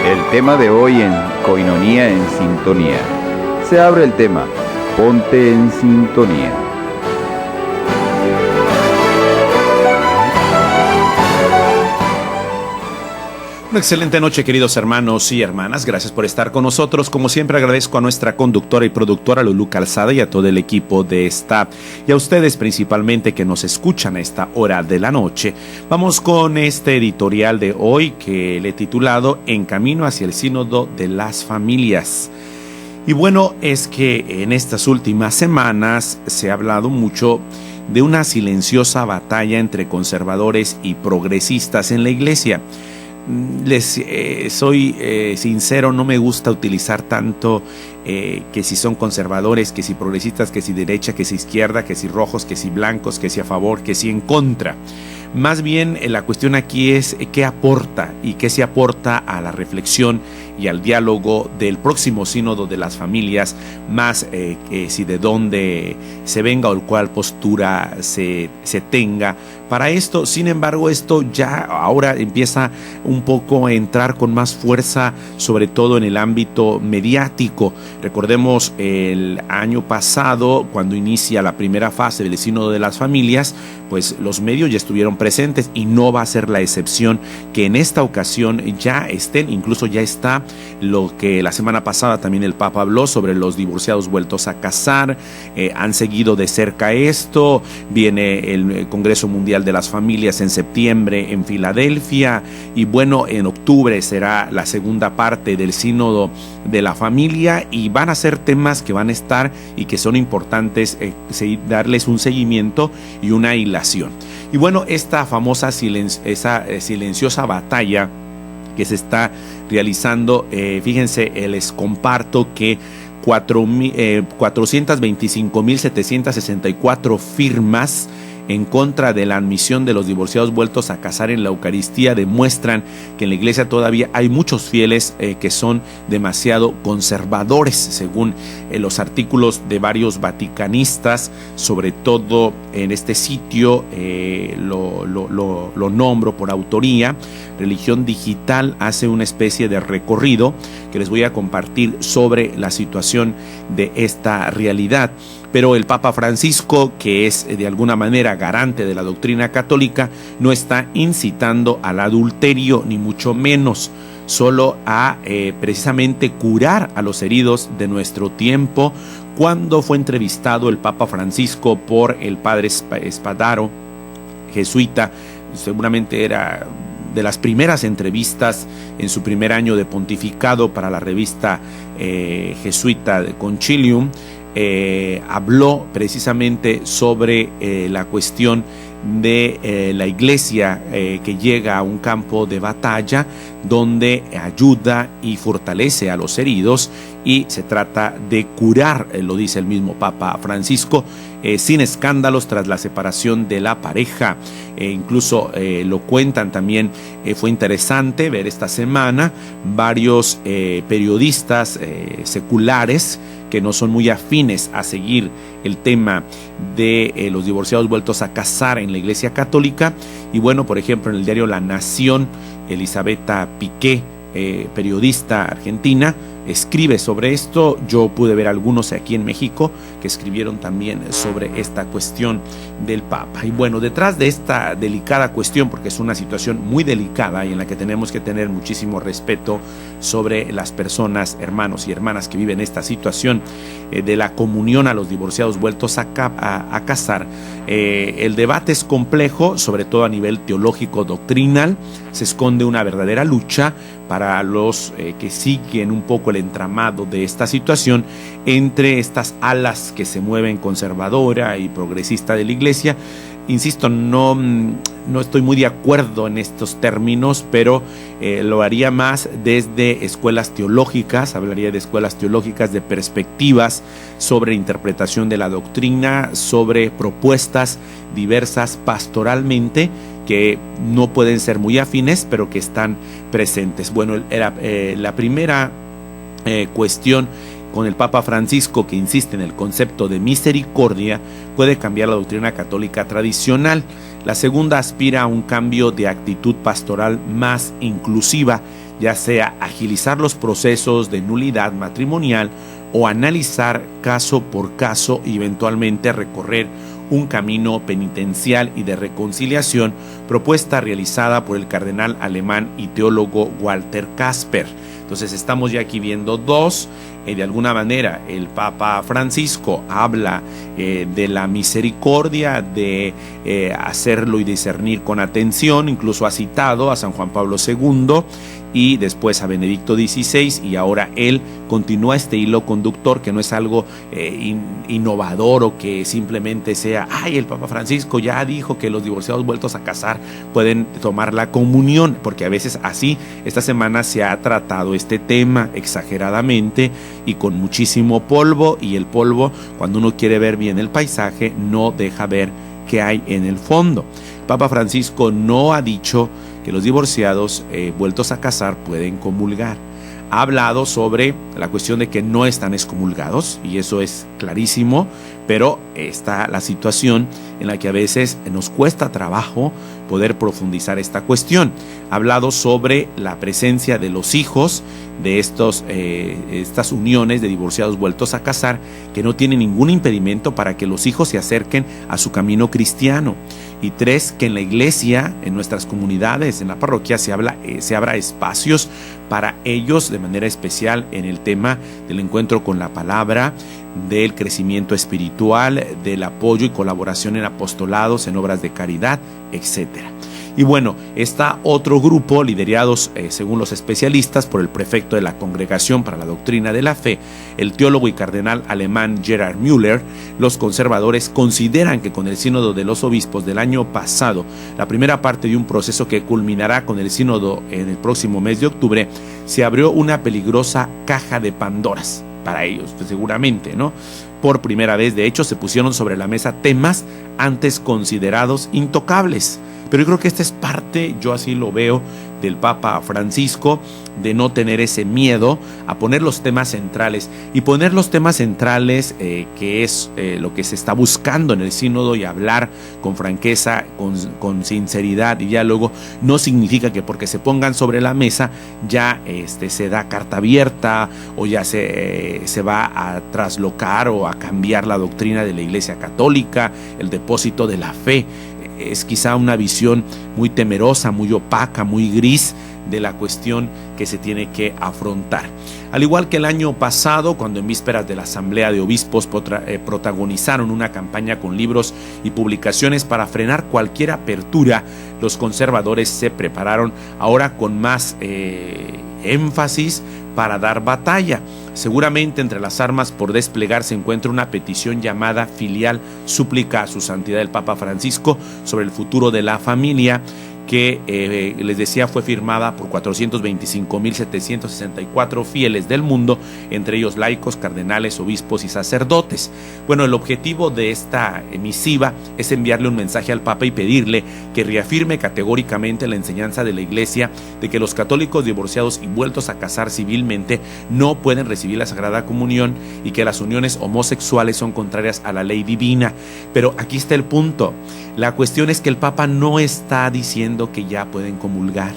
El tema de hoy en Coinonía en Sintonía. Se abre el tema, ponte en sintonía. Una excelente noche, queridos hermanos y hermanas. Gracias por estar con nosotros. Como siempre, agradezco a nuestra conductora y productora Lulú Calzada y a todo el equipo de Staff y a ustedes principalmente que nos escuchan a esta hora de la noche. Vamos con este editorial de hoy que le he titulado En camino hacia el sínodo de las familias. Y bueno, es que en estas últimas semanas se ha hablado mucho de una silenciosa batalla entre conservadores y progresistas en la iglesia. Les soy sincero, no me gusta utilizar tanto que si son conservadores, que si progresistas, que si derecha, que si izquierda, que si rojos, que si blancos, que si a favor, que si en contra. Más bien la cuestión aquí es qué aporta y qué se aporta a la reflexión y al diálogo del próximo sínodo de las familias, más si de dónde se venga o cuál postura se tenga para esto. Sin embargo, esto ya ahora empieza un poco a entrar con más fuerza, sobre todo en el ámbito mediático. Recordemos el año pasado, cuando inicia la primera fase del sínodo de las familias, pues los medios ya estuvieron presentes y no va a ser la excepción que en esta ocasión ya estén, incluso ya está lo que la semana pasada también el Papa habló sobre los divorciados vueltos a casar. Han seguido de cerca esto, viene el Congreso Mundial de las Familias en septiembre en Filadelfia y bueno, en octubre será la segunda parte del sínodo de la familia y van a ser temas que van a estar y que son importantes darles un seguimiento y una hilación. Y bueno, esta famosa silenciosa batalla que se está realizando, fíjense, les comparto que 425.764 firmas en contra de la admisión de los divorciados vueltos a casar en la Eucaristía demuestran que en la iglesia todavía hay muchos fieles que son demasiado conservadores, según los artículos de varios vaticanistas, sobre todo en este sitio, lo nombro por autoría. Religión Digital hace una especie de recorrido que les voy a compartir sobre la situación de esta realidad. Pero el Papa Francisco, que es de alguna manera garante de la doctrina católica, no está incitando al adulterio, ni mucho menos, solo a precisamente curar a los heridos de nuestro tiempo. Cuando fue entrevistado el Papa Francisco por el padre Spadaro, jesuita, seguramente era de las primeras entrevistas en su primer año de pontificado para la revista jesuita de Concilium, habló precisamente sobre la cuestión de la iglesia que llega a un campo de batalla donde ayuda y fortalece a los heridos y se trata de curar, lo dice el mismo Papa Francisco, sin escándalos tras la separación de la pareja. Incluso lo cuentan también, fue interesante ver esta semana varios periodistas seculares que no son muy afines a seguir el tema de los divorciados vueltos a casar en la Iglesia Católica. Y bueno, por ejemplo, en el diario La Nación, Elisabetta Piqué, periodista argentina, escribe sobre esto. Yo pude ver algunos aquí en México que escribieron también sobre esta cuestión del Papa. Y bueno, detrás de esta delicada cuestión, porque es una situación muy delicada y en la que tenemos que tener muchísimo respeto sobre las personas, hermanos y hermanas que viven esta situación de la comunión a los divorciados vueltos a casar, el debate es complejo, sobre todo a nivel teológico doctrinal. Se esconde una verdadera lucha para los que siguen un poco el entramado de esta situación entre estas alas que se mueven conservadora y progresista de la iglesia. Insisto, no estoy muy de acuerdo en estos términos, pero lo haría más desde escuelas teológicas, hablaría de escuelas teológicas, de perspectivas sobre interpretación de la doctrina, sobre propuestas diversas pastoralmente que no pueden ser muy afines, pero que están presentes. Bueno, la primera cuestión con el Papa Francisco, que insiste en el concepto de misericordia, puede cambiar la doctrina católica tradicional. La segunda aspira a un cambio de actitud pastoral más inclusiva, ya sea agilizar los procesos de nulidad matrimonial o analizar caso por caso y eventualmente recorrer un camino penitencial y de reconciliación, propuesta realizada por el cardenal alemán y teólogo Walter Kasper. Entonces estamos ya aquí viendo dos. De alguna manera el Papa Francisco habla de la misericordia, de hacerlo y discernir con atención. Incluso ha citado a San Juan Pablo II y después a Benedicto XVI, y ahora él continúa este hilo conductor, que no es algo innovador o que simplemente sea, el Papa Francisco ya dijo que los divorciados vueltos a casar pueden tomar la comunión, porque a veces así esta semana se ha tratado este tema exageradamente y con muchísimo polvo, y el polvo, cuando uno quiere ver bien el paisaje, no deja ver qué hay en el fondo. Papa Francisco no ha dicho que los divorciados vueltos a casar pueden comulgar. Ha hablado sobre la cuestión de que no están excomulgados, y eso es clarísimo, pero está la situación en la que a veces nos cuesta trabajo poder profundizar esta cuestión. Ha hablado sobre la presencia de los hijos de estas uniones de divorciados vueltos a casar, que no tienen ningún impedimento para que los hijos se acerquen a su camino cristiano. Y 3, que en la iglesia, en nuestras comunidades, en la parroquia, se abra espacios para ellos de manera especial en el tema del encuentro con la palabra, del crecimiento espiritual, del apoyo y colaboración en apostolados, en obras de caridad, etcétera. Y bueno, está otro grupo liderados, según los especialistas, por el prefecto de la Congregación para la Doctrina de la Fe, el teólogo y cardenal alemán Gerhard Müller. Los conservadores consideran que con el sínodo de los obispos del año pasado, la primera parte de un proceso que culminará con el sínodo en el próximo mes de octubre, se abrió una peligrosa caja de Pandoras para ellos, pues seguramente, ¿no? Por primera vez, de hecho, se pusieron sobre la mesa temas antes considerados intocables. Pero yo creo que esta es parte, yo así lo veo, del Papa Francisco, de no tener ese miedo a poner los temas centrales. Y poner los temas centrales, que es lo que se está buscando en el sínodo, y hablar con franqueza, con sinceridad y diálogo, no significa que porque se pongan sobre la mesa ya se da carta abierta o ya se va a traslocar o a cambiar la doctrina de la Iglesia Católica, el depósito de la fe. Es quizá una visión muy temerosa, muy opaca, muy gris de la cuestión que se tiene que afrontar. Al igual que el año pasado, cuando en vísperas de la Asamblea de Obispos protagonizaron una campaña con libros y publicaciones para frenar cualquier apertura, los conservadores se prepararon ahora con más énfasis para dar batalla. Seguramente entre las armas por desplegar se encuentra una petición llamada Filial Súplica a su Santidad el Papa Francisco sobre el futuro de la familia, que les decía fue firmada por 425.764 fieles del mundo, entre ellos laicos, cardenales, obispos y sacerdotes. Bueno, el objetivo de esta misiva es enviarle un mensaje al Papa y pedirle que reafirme categóricamente la enseñanza de la Iglesia de que los católicos divorciados y vueltos a casar civilmente no pueden recibir la Sagrada Comunión, y que las uniones homosexuales son contrarias a la ley divina. Pero aquí está el punto. La cuestión es que el Papa no está diciendo que ya pueden comulgar.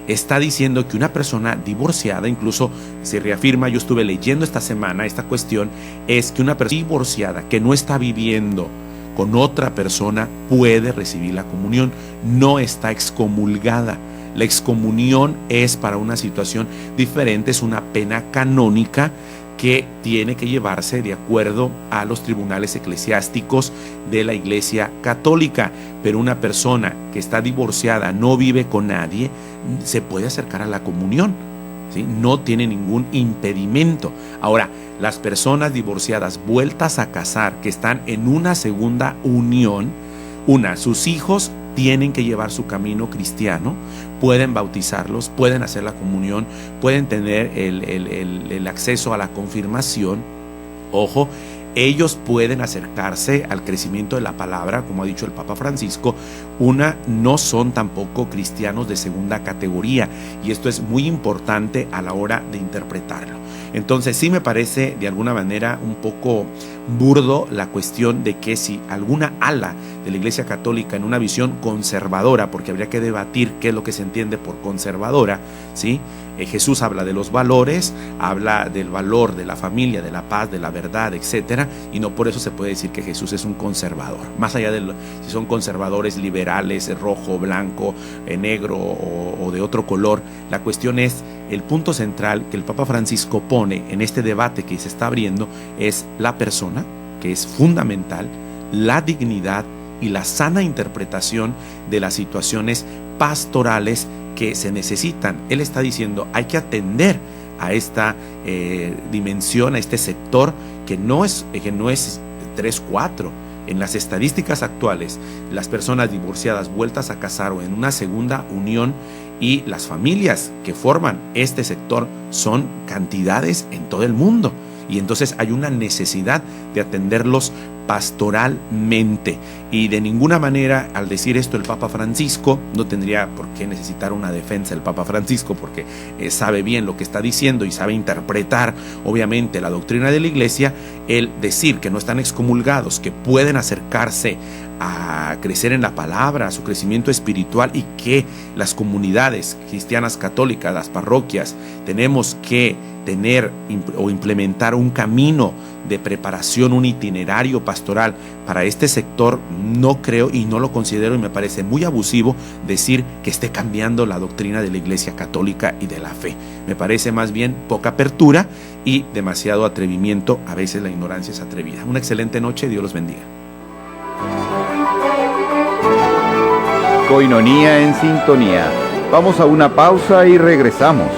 Está diciendo que una persona divorciada, incluso se reafirma, yo estuve leyendo esta semana esta cuestión, es que una persona divorciada que no está viviendo con otra persona puede recibir la comunión, no está excomulgada. La excomunión es para una situación diferente, es una pena canónica que tiene que llevarse de acuerdo a los tribunales eclesiásticos de la Iglesia Católica. Pero una persona que está divorciada, no vive con nadie, se puede acercar a la comunión, ¿sí? No tiene ningún impedimento. Ahora, las personas divorciadas vueltas a casar, que están en una segunda unión, sus hijos tienen que llevar su camino cristiano, pueden bautizarlos, pueden hacer la comunión, pueden tener el acceso a la confirmación. Ojo, ellos pueden acercarse al crecimiento de la palabra, como ha dicho el Papa Francisco. No son tampoco cristianos de segunda categoría, y esto es muy importante a la hora de interpretarlo. Entonces sí me parece de alguna manera un poco burdo la cuestión de que si alguna ala de la Iglesia Católica en una visión conservadora, porque habría que debatir qué es lo que se entiende por conservadora, ¿sí? Jesús habla de los valores, habla del valor de la familia, de la paz, de la verdad, etcétera, y no por eso se puede decir que Jesús es un conservador. Más allá de si son conservadores liberales, rojo, blanco, negro o de otro color, la cuestión es, el punto central que el Papa Francisco pone en este debate que se está abriendo es la persona, que es fundamental, la dignidad y la sana interpretación de las situaciones pastorales que se necesitan. Él está diciendo, hay que atender a esta dimensión, a este sector que no es 3-4. En las estadísticas actuales, las personas divorciadas, vueltas a casar o en una segunda unión, y las familias que forman este sector son cantidades en todo el mundo. Y entonces hay una necesidad de atenderlos pastoralmente, y de ninguna manera, al decir esto el Papa Francisco, no tendría por qué necesitar una defensa el Papa Francisco, porque sabe bien lo que está diciendo y sabe interpretar obviamente la doctrina de la Iglesia. El decir que no están excomulgados, que pueden acercarse a crecer en la palabra, a su crecimiento espiritual, y que las comunidades cristianas católicas, las parroquias, tenemos que tener o implementar un camino de preparación, un itinerario pastoral para este sector. No creo y no lo considero, y me parece muy abusivo decir que esté cambiando la doctrina de la Iglesia Católica y de la fe. Me parece más bien poca apertura y demasiado atrevimiento. A veces la ignorancia es atrevida. Una excelente noche, Dios los bendiga. Coinonía en sintonía. Vamos a una pausa y regresamos.